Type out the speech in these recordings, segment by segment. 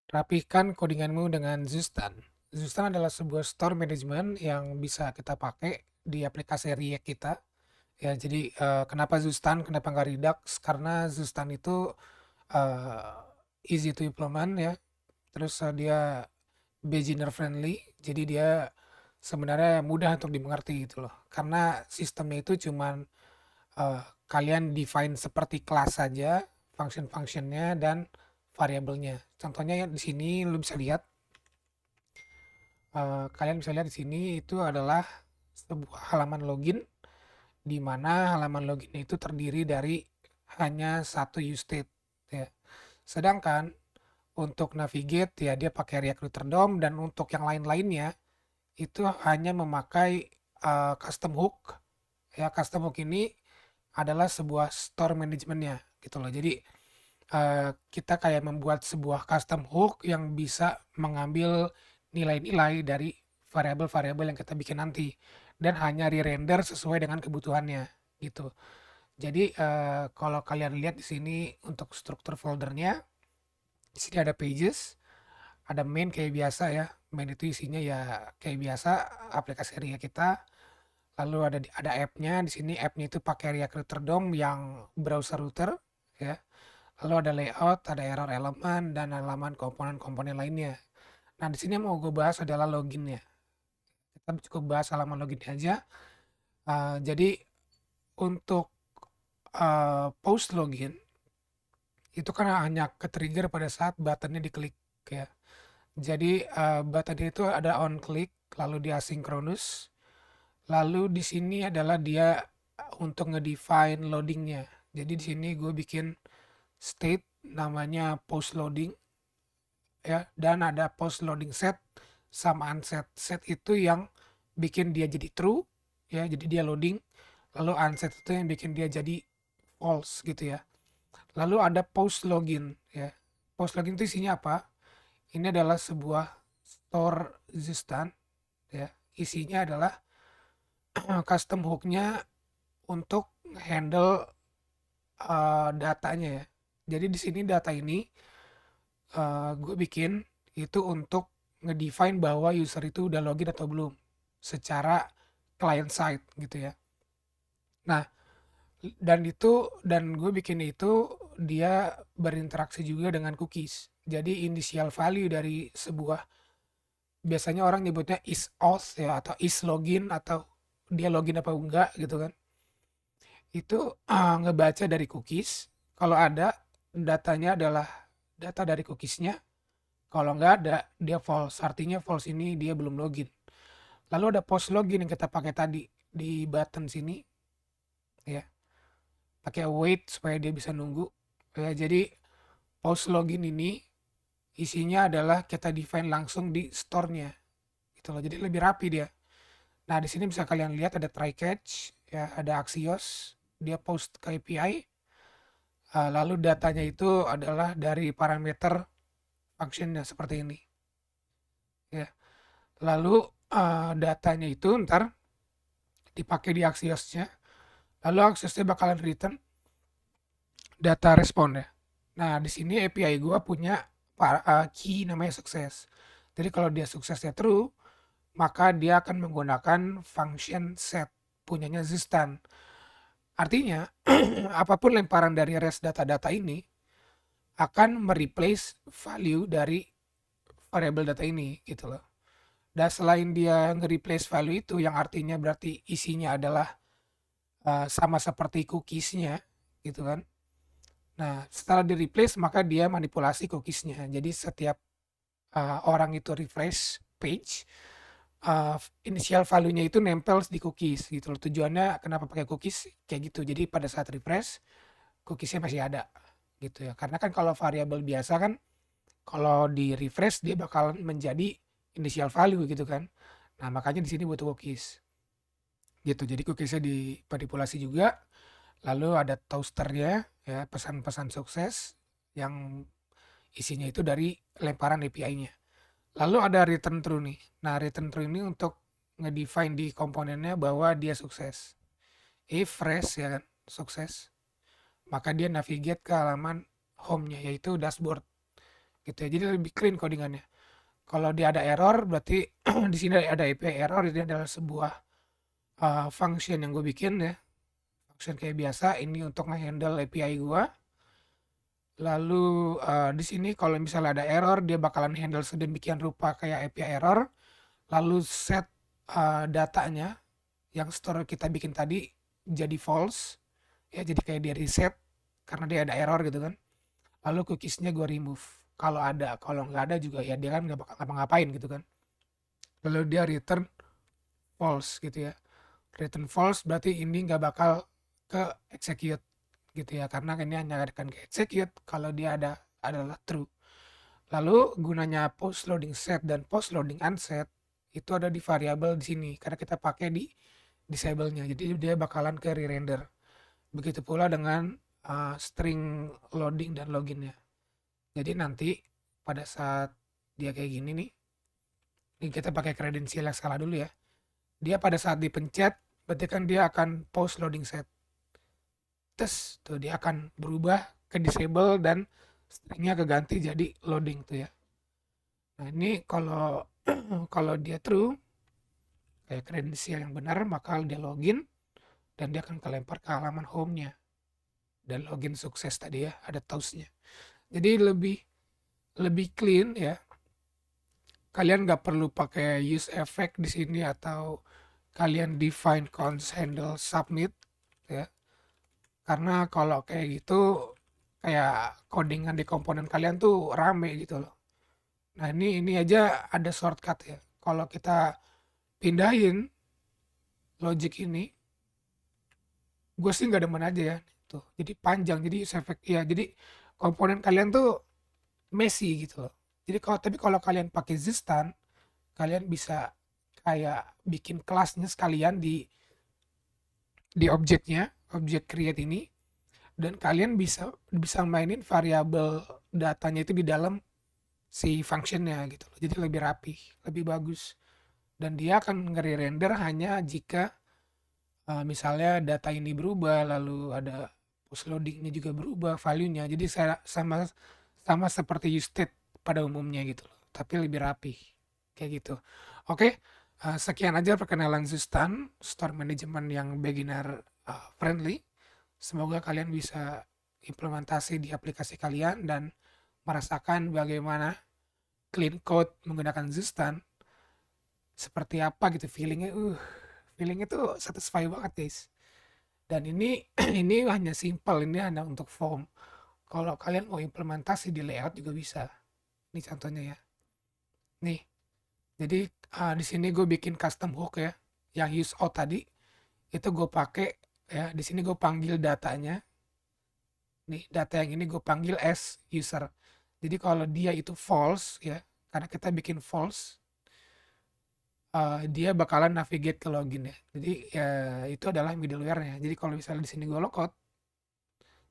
Rapikan codinganmu dengan Zustan. Zustan adalah sebuah store management yang bisa kita pakai di aplikasi React kita. Ya, jadi kenapa Zustan, kenapa nggak Redux? Karena Zustan itu easy to implement ya. Terus dia beginner friendly, jadi dia sebenarnya mudah untuk dimengerti gitu loh. Karena sistemnya itu cuman kalian define seperti kelas saja, function-functionnya dan variabelnya. Contohnya ya di sini lu bisa lihat, kalian bisa lihat di sini itu adalah sebuah halaman login, di mana halaman login itu terdiri dari hanya satu use state ya. Sedangkan untuk navigate ya dia pakai React Router DOM, dan untuk yang lain-lainnya itu hanya memakai custom hook ya. Custom hook ini adalah sebuah store manajemennya gitu loh. Jadi kita kayak membuat sebuah custom hook yang bisa mengambil nilai-nilai dari variabel-variabel yang kita bikin nanti, dan hanya re-render sesuai dengan kebutuhannya gitu. Jadi kalau kalian lihat di sini untuk struktur foldernya, di sini ada pages, ada main kayak biasa ya. Main itu isinya ya kayak biasa aplikasi Ria kita. Lalu ada app-nya, di sini app-nya itu pakai React Router DOM yang browser router ya. Lalu ada layout, ada error elemen, dan halaman komponen-komponen lainnya. Nah, di sini yang mau gue bahas adalah loginnya. Kita cukup bahas halaman loginnya aja. Jadi untuk post login itu kan hanya ke-trigger pada saat buttonnya diklik ya. Jadi buttonnya itu ada on click, lalu dia asynchronous. Lalu di sini adalah dia untuk ngedefine loadingnya. Jadi di sini gue bikin state namanya post loading ya, dan ada post loading set sama unset. Set itu yang bikin dia jadi true ya, jadi dia loading. Lalu unset itu yang bikin dia jadi false gitu ya. Lalu ada post login ya. Post login itu isinya apa? Ini adalah sebuah store Zustan ya. Isinya adalah custom hooknya untuk handle datanya ya. Jadi di sini data ini gue bikin itu untuk ngedefine bahwa user itu udah login atau belum secara client side gitu ya. Nah, dan gue bikin itu dia berinteraksi juga dengan cookies. Jadi initial value dari sebuah, biasanya orang nyebutnya is auth ya, atau is login, atau dia login apa enggak gitu kan. Itu ngebaca dari cookies. Kalau ada, datanya adalah data dari cookiesnya. Kalau nggak ada, dia false. Artinya false ini dia belum login. Lalu ada post login yang kita pakai tadi di button sini ya. Pakai wait supaya dia bisa nunggu. Ya, jadi post login ini isinya adalah kita define langsung di store-nya. Gitu loh. Jadi lebih rapi dia. Nah, di sini bisa kalian lihat ada try catch ya, ada Axios, dia post ke API. Lalu datanya itu adalah dari parameter functionnya seperti ini ya. Lalu datanya itu ntar dipakai di Axios-nya, lalu Axios-nya bakalan return data respon ya. Nah, di sini API gua punya key namanya sukses. Jadi kalau dia suksesnya true, maka dia akan menggunakan function set punyanya Zustan. Artinya, apapun lemparan dari REST data-data ini akan mereplace value dari variable data ini gitu loh. Dan selain dia nge-replace value itu, yang artinya berarti isinya adalah sama seperti cookiesnya gitu kan. Nah, setelah di-replace maka dia manipulasi cookiesnya. Jadi setiap orang itu refresh page, initial value-nya itu nempel di cookies gitu loh. Tujuannya kenapa pakai cookies kayak gitu. Jadi pada saat refresh, cookiesnya masih ada gitu ya. Karena kan kalau variabel biasa kan, kalau di refresh dia bakal menjadi initial value gitu kan. Nah, makanya di sini butuh cookies gitu. Jadi cookiesnya dimanipulasi juga. Lalu ada toasternya ya, pesan-pesan sukses yang isinya itu dari lemparan API-nya. Lalu ada return true nih. Nah, return true ini untuk ngedefine di komponennya bahwa dia sukses. If fresh ya kan, sukses, maka dia navigate ke halaman home-nya, yaitu dashboard. gitu ya. Jadi lebih clean codingannya. Kalau dia ada error berarti di sini ada API error, ini adalah sebuah function yang gue bikin ya. Function kayak biasa ini untuk nge-handle API gua. Lalu di sini kalau misalnya ada error dia bakalan handle sedemikian rupa kayak API error. Lalu set datanya yang store kita bikin tadi jadi false ya, jadi kayak dia reset karena dia ada error gitu kan. Lalu cookiesnya gue remove kalau ada, kalau nggak ada juga ya dia kan nggak bakal ngapa-ngapain gitu kan. Lalu dia return false gitu ya. Return false berarti ini nggak bakal ke execute gitu ya, karena ini hanya akan ke execute kalau dia adalah true. Lalu gunanya post loading set dan post loading unset itu ada di variabel di sini karena kita pakai di disable-nya. Jadi dia bakalan ke re-render. Begitu pula dengan string loading dan loginnya. Jadi nanti pada saat dia kayak gini nih, ini kita pakai kredensial yang skala dulu ya. Dia pada saat dipencet, berarti kan dia akan post loading set. Terus tuh dia akan berubah ke disable dan stringnya keganti jadi loading tuh ya. Nah ini kalau kalau dia true kayak kredensial yang benar, maka dia login dan dia akan kelempar ke halaman home-nya. Dan login sukses tadi ya, ada toast-nya. Jadi lebih lebih clean ya. Kalian nggak perlu pakai use effect di sini atau kalian define const handle submit ya. Karena kalau kayak gitu kayak codingan di komponen kalian tuh rame gitu loh. Nah, ini aja ada shortcut ya. Kalau kita pindahin logic ini, gue sih nggak demen aja ya. Tuh, jadi panjang, jadi use effect ya. Jadi komponen kalian tuh messy gitu loh. Jadi kalau kalian pakai Zstan, kalian bisa kayak bikin kelasnya sekalian di objeknya, objek create ini, dan kalian bisa bisa mainin variabel datanya itu di dalam si functionnya gitu loh. Jadi lebih rapi, lebih bagus. Dan dia akan nge-render hanya jika misalnya data ini berubah, lalu ada post loadingnya juga berubah value-nya. Jadi saya sama sama seperti usestate pada umumnya gitu loh, tapi lebih rapi kayak gitu. Oke, sekian aja perkenalan Zustan, store management yang beginner friendly. Semoga kalian bisa implementasi di aplikasi kalian dan merasakan bagaimana clean code menggunakan Zustan seperti apa gitu feelingnya. Feelingnya tuh satisfy banget guys. Dan ini ini hanya simple, ini hanya untuk form. Kalau kalian mau implementasi di layout juga bisa. Ini contohnya ya. Nih, jadi di sini gue bikin custom hook ya, yang use out tadi itu gue pakai ya. Di sini gue panggil datanya. Nih, data yang ini gue panggil as user. Jadi kalau dia itu false ya, karena kita bikin false, dia bakalan navigate ke login ya. Jadi ya itu adalah middleware-nya. Jadi kalau misalnya di sini gue logout,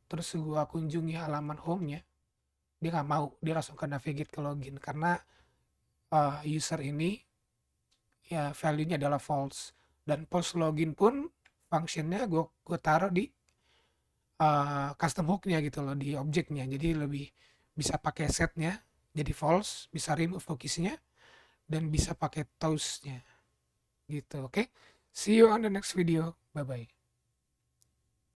terus gue kunjungi halaman home-nya, dia nggak mau, dia langsung ke navigate ke login karena user ini ya value-nya adalah false. Dan post login pun functionnya gue taruh di custom hook-nya gitu loh, di objeknya. Jadi lebih bisa pakai setnya jadi false, bisa remove cookies-nya, dan bisa pakai toast-nya gitu. Oke, see you on the next video, bye bye.